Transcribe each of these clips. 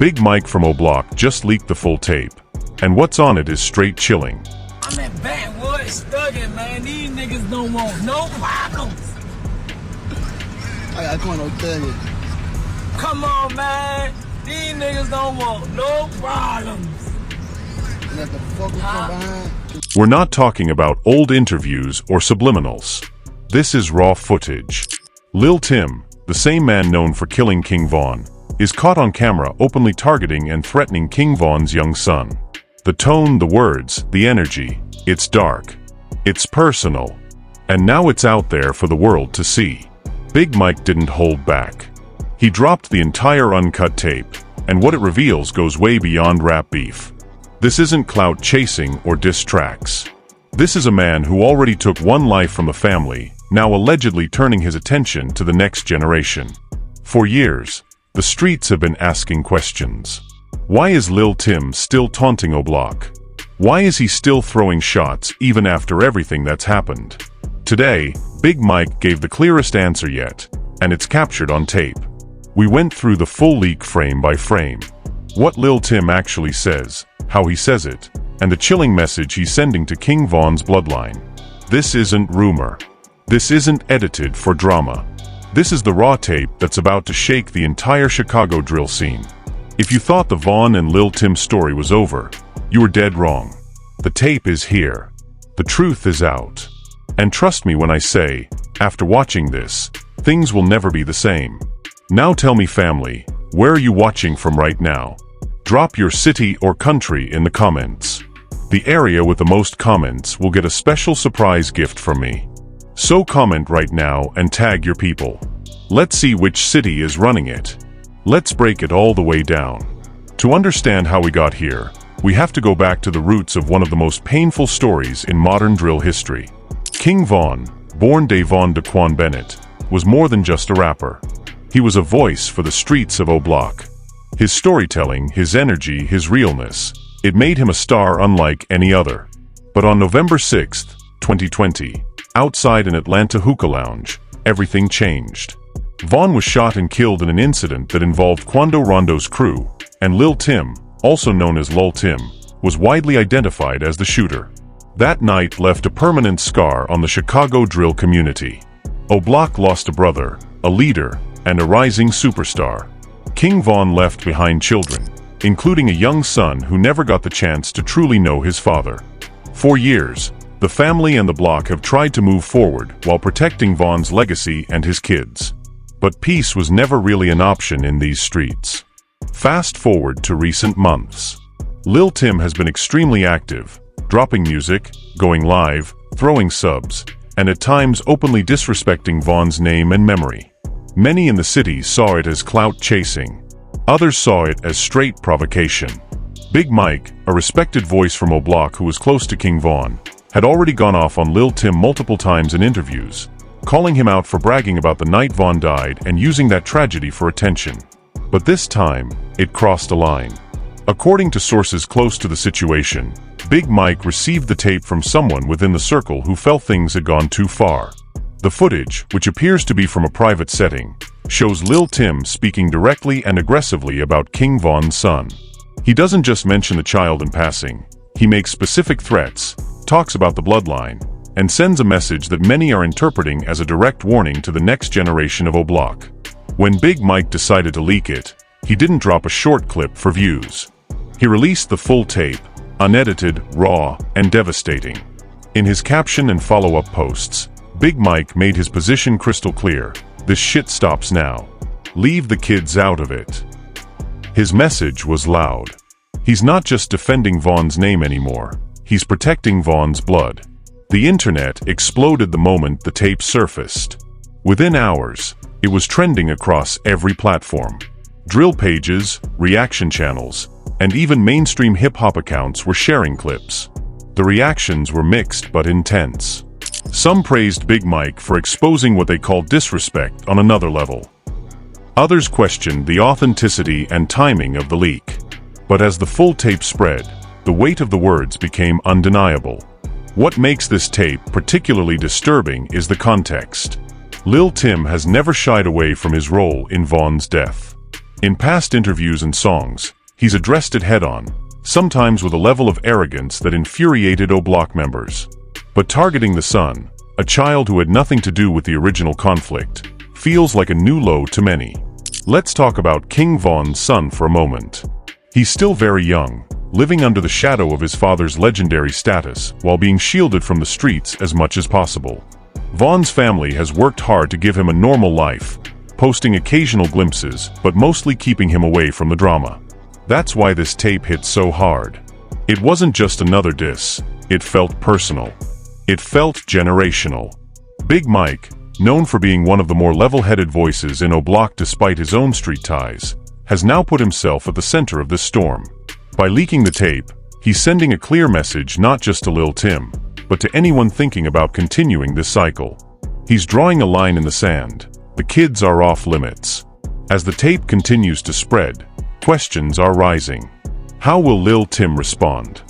Big Mike from O'Block just leaked the full tape, and what's on it is straight chilling. I'm at Backwoods thugging, man. These niggas don't want no problems. I got going on thugging. Come on, man. These niggas don't want no problems. Let the fuck come behind. We're not talking about old interviews or subliminals. This is raw footage. Lil Tim, the same man known for killing King Von, is caught on camera openly targeting and threatening King Von's young son. The tone, the words, the energy, it's dark. It's personal. And now it's out there for the world to see. Big Mike didn't hold back. He dropped the entire uncut tape, and what it reveals goes way beyond rap beef. This isn't clout chasing or diss tracks. This is a man who already took one life from a family, now allegedly turning his attention to the next generation. For years, the streets have been asking questions. Why is Lil Tim still taunting O'Block? Why is he still throwing shots even after everything that's happened? Today, Big Mike gave the clearest answer yet, and it's captured on tape. We went through the full leak frame by frame. What Lil Tim actually says, how he says it, and the chilling message he's sending to King Von's bloodline. This isn't rumor. This isn't edited for drama. This is the raw tape that's about to shake the entire Chicago drill scene. If you thought the Von and Lil Tim story was over, you were dead wrong. The tape is here. The truth is out. And trust me when I say, after watching this, things will never be the same. Now tell me, family, where are you watching from right now? Drop your city or country in the comments. The area with the most comments will get a special surprise gift from me. So comment right now and tag your people. Let's see which city is running it. Let's break it all the way down. To understand how we got here, we have to go back to the roots of one of the most painful stories in modern drill history. King Von, born Davon Daquan Bennett, was more than just a rapper. He was a voice for the streets of O'Block. His storytelling, his energy, his realness, it made him a star unlike any other. But on November 6, 2020, outside an Atlanta hookah lounge, everything changed. Von was shot and killed in an incident that involved Quando Rondo's crew, and Lil Tim, also known as Lul Tim, was widely identified as the shooter. That night left a permanent scar on the Chicago drill community. O'Block lost a brother, a leader, and a rising superstar. King Von left behind children, including a young son who never got the chance to truly know his father. For years, the family and the block have tried to move forward while protecting Von's legacy and his kids. But peace was never really an option in these streets. Fast forward to recent months. Lil Tim has been extremely active, dropping music, going live, throwing subs, and at times openly disrespecting Von's name and memory. Many in the city saw it as clout chasing. Others saw it as straight provocation. Big Mike, a respected voice from O'Block who was close to King Von, had already gone off on Lil Tim multiple times in interviews, calling him out for bragging about the night Von died and using that tragedy for attention. But this time, it crossed a line. According to sources close to the situation, Big Mike received the tape from someone within the circle who felt things had gone too far. The footage, which appears to be from a private setting, shows Lil Tim speaking directly and aggressively about King Von's son. He doesn't just mention the child in passing, he makes specific threats, talks about the bloodline, and sends a message that many are interpreting as a direct warning to the next generation of O'Block. When Big Mike decided to leak it, he didn't drop a short clip for views. He released the full tape, unedited, raw, and devastating. In his caption and follow-up posts, Big Mike made his position crystal clear: this shit stops now. Leave the kids out of it. His message was loud. He's not just defending Von's name anymore, he's protecting Von's blood. The internet exploded the moment the tape surfaced. Within hours, it was trending across every platform. Drill pages, reaction channels, and even mainstream hip-hop accounts were sharing clips. The reactions were mixed but intense. Some praised Big Mike for exposing what they called disrespect on another level. Others questioned the authenticity and timing of the leak. But as the full tape spread, the weight of the words became undeniable. What makes this tape particularly disturbing is the context. Lil Tim has never shied away from his role in Von's death. In past interviews and songs, he's addressed it head-on, sometimes with a level of arrogance that infuriated O Block members. But targeting the son, a child who had nothing to do with the original conflict, feels like a new low to many. Let's talk about King Von's son for a moment. He's still very young, living under the shadow of his father's legendary status while being shielded from the streets as much as possible. Von's family has worked hard to give him a normal life, posting occasional glimpses but mostly keeping him away from the drama. That's why this tape hit so hard. It wasn't just another diss, it felt personal. It felt generational. Big Mike, known for being one of the more level-headed voices in O Block despite his own street ties, has now put himself at the center of this storm. By leaking the tape, he's sending a clear message not just to Lil Tim, but to anyone thinking about continuing this cycle. He's drawing a line in the sand. The kids are off limits. As the tape continues to spread, questions are rising. How will Lil Tim respond?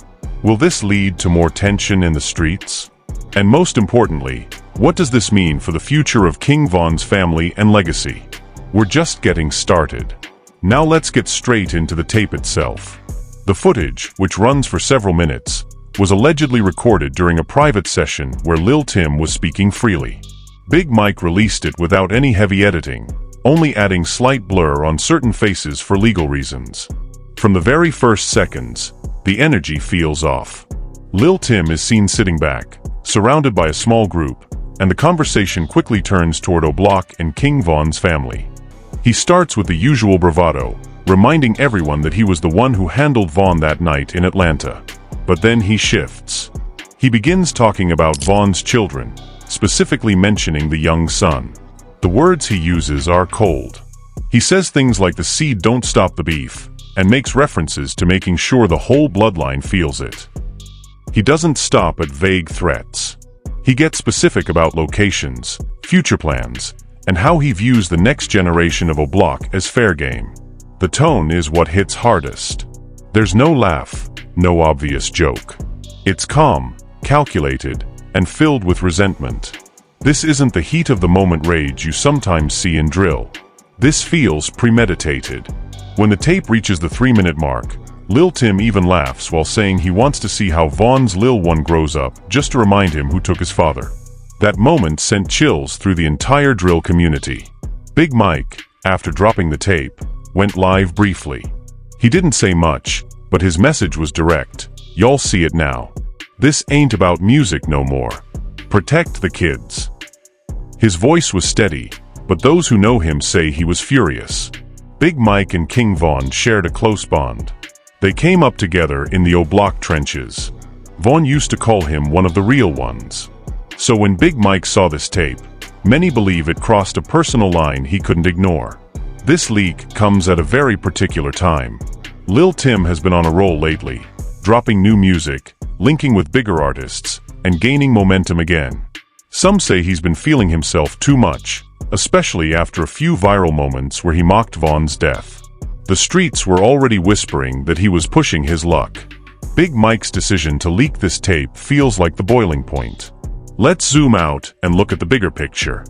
Will this lead to more tension in the streets? And most importantly, what does this mean for the future of King Von's family and legacy? We're just getting started. Now let's get straight into the tape itself. The footage, which runs for several minutes, was allegedly recorded during a private session where Lil Tim was speaking freely. Big Mike released it without any heavy editing, only adding slight blur on certain faces for legal reasons. From the very first seconds, the energy feels off. Lil Tim is seen sitting back, surrounded by a small group, and the conversation quickly turns toward O Block and King Von's family. He starts with the usual bravado, reminding everyone that he was the one who handled Von that night in Atlanta. But then he shifts. He begins talking about Von's children, specifically mentioning the young son. The words he uses are cold. He says things like the seed don't stop the beef, and makes references to making sure the whole bloodline feels it. He doesn't stop at vague threats. He gets specific about locations, future plans, and how he views the next generation of O Block as fair game. The tone is what hits hardest. There's no laugh, no obvious joke. It's calm, calculated, and filled with resentment. This isn't the heat-of-the-moment rage you sometimes see in drill. This feels premeditated. When the tape reaches the 3-minute mark, Lil Tim even laughs while saying he wants to see how Von's Lil One grows up just to remind him who took his father. That moment sent chills through the entire drill community. Big Mike, after dropping the tape, went live briefly. He didn't say much, but his message was direct. Y'all see it now. This ain't about music no more. Protect the kids. His voice was steady, but those who know him say he was furious. Big Mike and King Von shared a close bond. They came up together in the O Block trenches. Von used to call him one of the real ones. So when Big Mike saw this tape, many believe it crossed a personal line he couldn't ignore. This leak comes at a very particular time. Lil Tim has been on a roll lately, dropping new music, linking with bigger artists, and gaining momentum again. Some say he's been feeling himself too much, especially after a few viral moments where he mocked Von's death. The streets were already whispering that he was pushing his luck. Big Mike's decision to leak this tape feels like the boiling point. Let's zoom out and look at the bigger picture.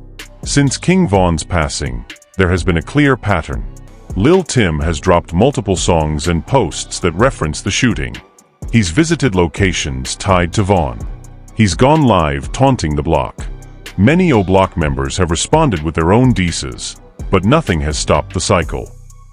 Since King Von's passing, there has been a clear pattern. Lil Tim has dropped multiple songs and posts that reference the shooting. He's visited locations tied to Von. He's gone live taunting the block. Many O Block members have responded with their own disses, but nothing has stopped the cycle.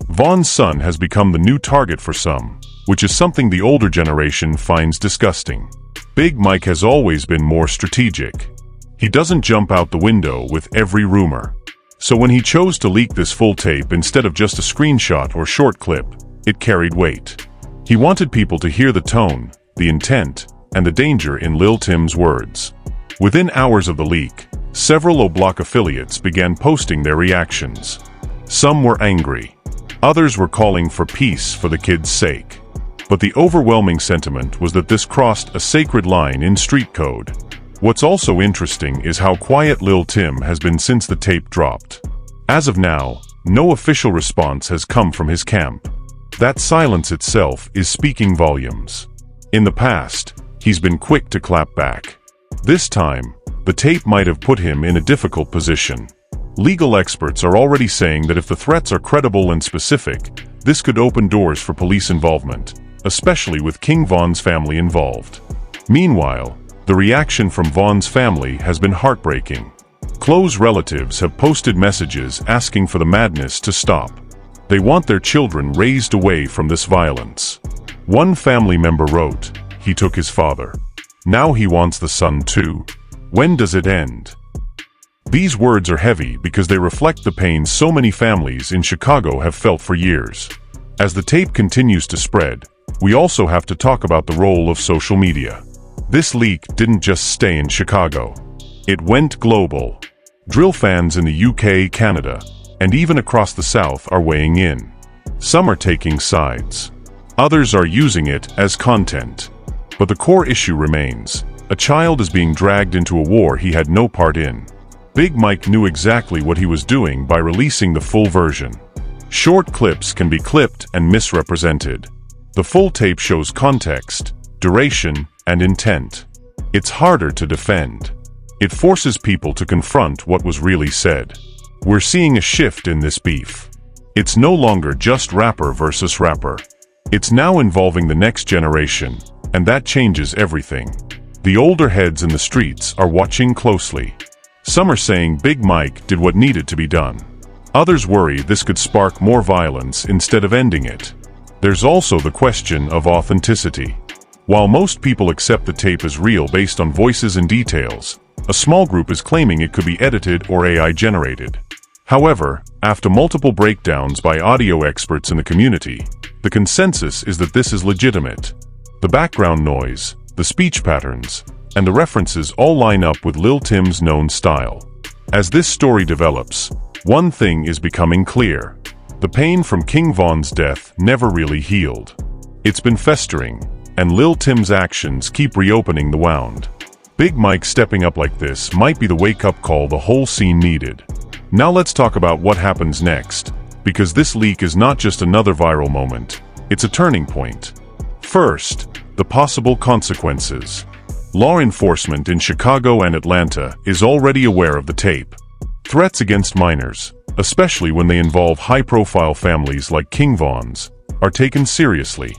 Von's son has become the new target for some, which is something the older generation finds disgusting. Big Mike has always been more strategic. He doesn't jump out the window with every rumor. So when he chose to leak this full tape instead of just a screenshot or short clip, it carried weight. He wanted people to hear the tone, the intent, and the danger in Lil Tim's words. Within hours of the leak, several O Block affiliates began posting their reactions. Some were angry. Others were calling for peace for the kids' sake. But the overwhelming sentiment was that this crossed a sacred line in street code. What's also interesting is how quiet Lil Tim has been since the tape dropped. As of now, no official response has come from his camp. That silence itself is speaking volumes. In the past, he's been quick to clap back. This time, the tape might have put him in a difficult position. Legal experts are already saying that if the threats are credible and specific, this could open doors for police involvement, especially with King Von's family involved. Meanwhile, the reaction from Von's family has been heartbreaking. Close relatives have posted messages asking for the madness to stop. They want their children raised away from this violence. One family member wrote, "He took his father. Now he wants the son too. When does it end?" These words are heavy because they reflect the pain so many families in Chicago have felt for years. As the tape continues to spread, we also have to talk about the role of social media. This leak didn't just stay in Chicago. It went global. Drill fans in the UK, Canada, and even across the South are weighing in. Some are taking sides. Others are using it as content. But the core issue remains. A child is being dragged into a war he had no part in. Big Mike knew exactly what he was doing by releasing the full version. Short clips can be clipped and misrepresented. The full tape shows context, duration, and intent. It's harder to defend. It forces people to confront what was really said. We're seeing a shift in this beef. It's no longer just rapper versus rapper. It's now involving the next generation, and that changes everything. The older heads in the streets are watching closely. Some are saying Big Mike did what needed to be done. Others worry this could spark more violence instead of ending it. There's also the question of authenticity. While most people accept the tape as real based on voices and details, a small group is claiming it could be edited or AI generated. However, after multiple breakdowns by audio experts in the community, the consensus is that this is legitimate. The background noise, the speech patterns, and the references all line up with Lil Tim's known style. As this story develops, one thing is becoming clear. The pain from King Von's death never really healed. It's been festering, and Lil Tim's actions keep reopening the wound. Big Mike stepping up like this might be the wake-up call the whole scene needed. Now let's talk about what happens next, because this leak is not just another viral moment, it's a turning point. First, the possible consequences. Law enforcement in Chicago and Atlanta is already aware of the tape. Threats against minors, especially when they involve high-profile families like King Von's, are taken seriously.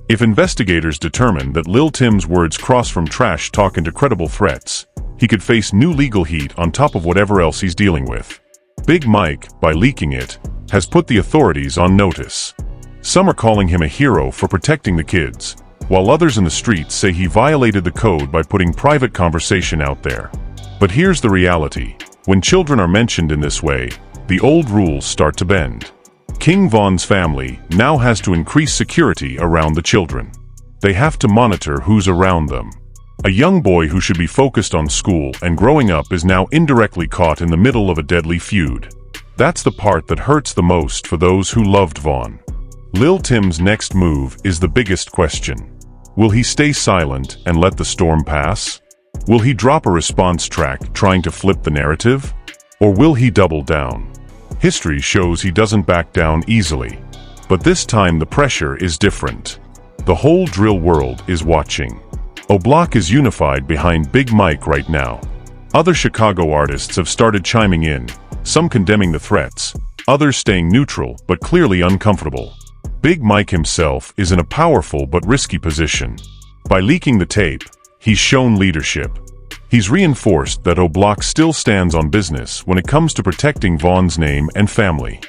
If investigators determine that Lil Tim's words cross from trash talk into credible threats, he could face new legal heat on top of whatever else he's dealing with. Big Mike, by leaking it, has put the authorities on notice. Some are calling him a hero for protecting the kids, while others in the streets say he violated the code by putting private conversation out there. But here's the reality. When children are mentioned in this way, the old rules start to bend. King Von's family now has to increase security around the children. They have to monitor who's around them. A young boy who should be focused on school and growing up is now indirectly caught in the middle of a deadly feud. That's the part that hurts the most for those who loved Von. Lil Tim's next move is the biggest question. Will he stay silent and let the storm pass? Will he drop a response track trying to flip the narrative? Or will he double down? History shows he doesn't back down easily. But this time the pressure is different. The whole drill world is watching. O'Block is unified behind Big Mike right now. Other Chicago artists have started chiming in, some condemning the threats, others staying neutral but clearly uncomfortable. Big Mike himself is in a powerful but risky position. By leaking the tape, he's shown leadership. He's reinforced that O'Block still stands on business when it comes to protecting Von's name and family.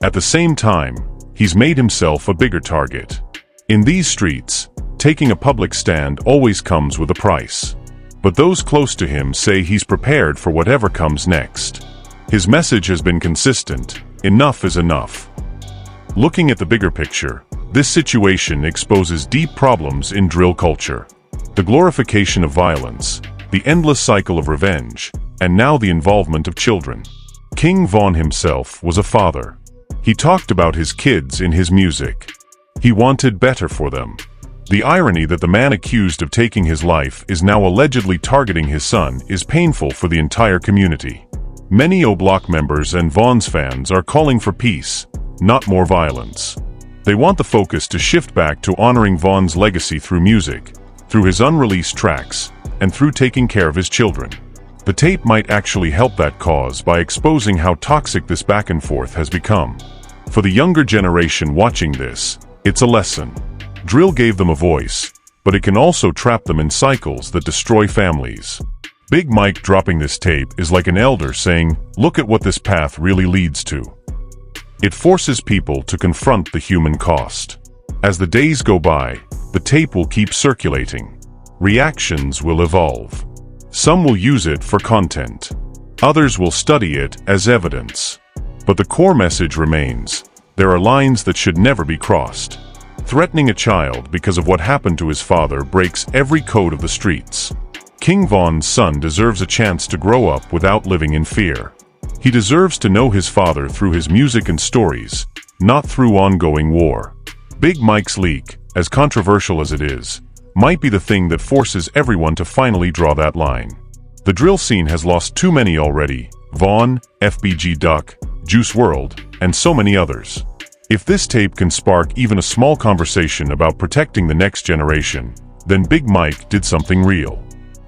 At the same time, he's made himself a bigger target. In these streets, taking a public stand always comes with a price. But those close to him say he's prepared for whatever comes next. His message has been consistent: enough is enough. Looking at the bigger picture, this situation exposes deep problems in drill culture. The glorification of violence, the endless cycle of revenge, and now the involvement of children. King Von himself was a father. He talked about his kids in his music. He wanted better for them. The irony that the man accused of taking his life is now allegedly targeting his son is painful for the entire community. Many O'Block members and Von's fans are calling for peace, not more violence. They want the focus to shift back to honoring Von's legacy through music, through his unreleased tracks, and through taking care of his children. The tape might actually help that cause by exposing how toxic this back and forth has become. For the younger generation watching this, it's a lesson. Drill gave them a voice, but it can also trap them in cycles that destroy families. Big Mike dropping this tape is like an elder saying, "Look at what this path really leads to." It forces people to confront the human cost. As the days go by, the tape will keep circulating. Reactions will evolve. Some will use it for content. Others will study it as evidence. But the core message remains: there are lines that should never be crossed. Threatening a child because of what happened to his father breaks every code of the streets. King Von's son deserves a chance to grow up without living in fear. He deserves to know his father through his music and stories, not through ongoing war. Big Mike's leak, as controversial as it is, might be the thing that forces everyone to finally draw that line. The drill scene has lost too many already: Von, FBG Duck, Juice WRLD, and so many others. If this tape can spark even a small conversation about protecting the next generation, then Big Mike did something real.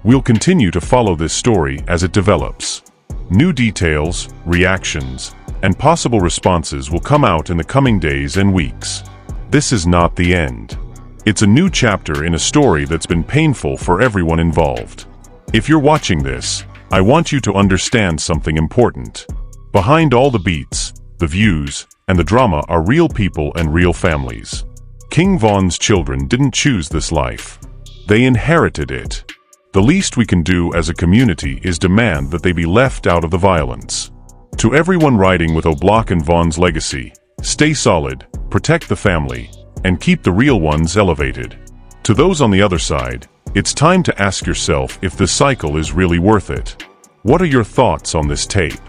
We'll continue to follow this story as it develops. New details, reactions, and possible responses will come out in the coming days and weeks. This is not the end. It's a new chapter in a story that's been painful for everyone involved. If you're watching this, I want you to understand something important. Behind all the beats, the views, and the drama are real people and real families. King Von's children didn't choose this life. They inherited it. The least we can do as a community is demand that they be left out of the violence. To everyone riding with O'Block and Von's legacy, stay solid, protect the family, and keep the real ones elevated. To those on the other side, it's time to ask yourself if this cycle is really worth it. What are your thoughts on this tape?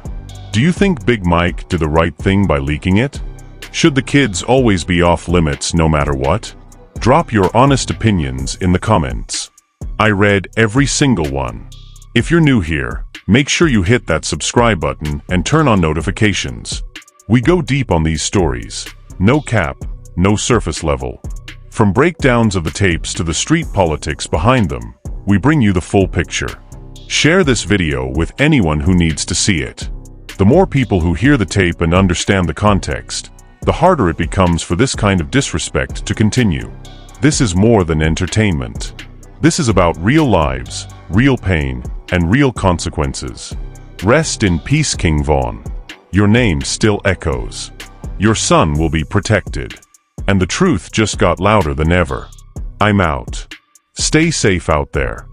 Do you think Big Mike did the right thing by leaking it? Should the kids always be off limits no matter what? Drop your honest opinions in the comments. I read every single one. If you're new here, make sure you hit that subscribe button and turn on notifications. We go deep on these stories. No cap, no surface level. From breakdowns of the tapes to the street politics behind them, we bring you the full picture. Share this video with anyone who needs to see it. The more people who hear the tape and understand the context, the harder it becomes for this kind of disrespect to continue. This is more than entertainment. This is about real lives, real pain, and real consequences. Rest in peace, King Von. Your name still echoes. Your son will be protected. And the truth just got louder than ever. I'm out. Stay safe out there.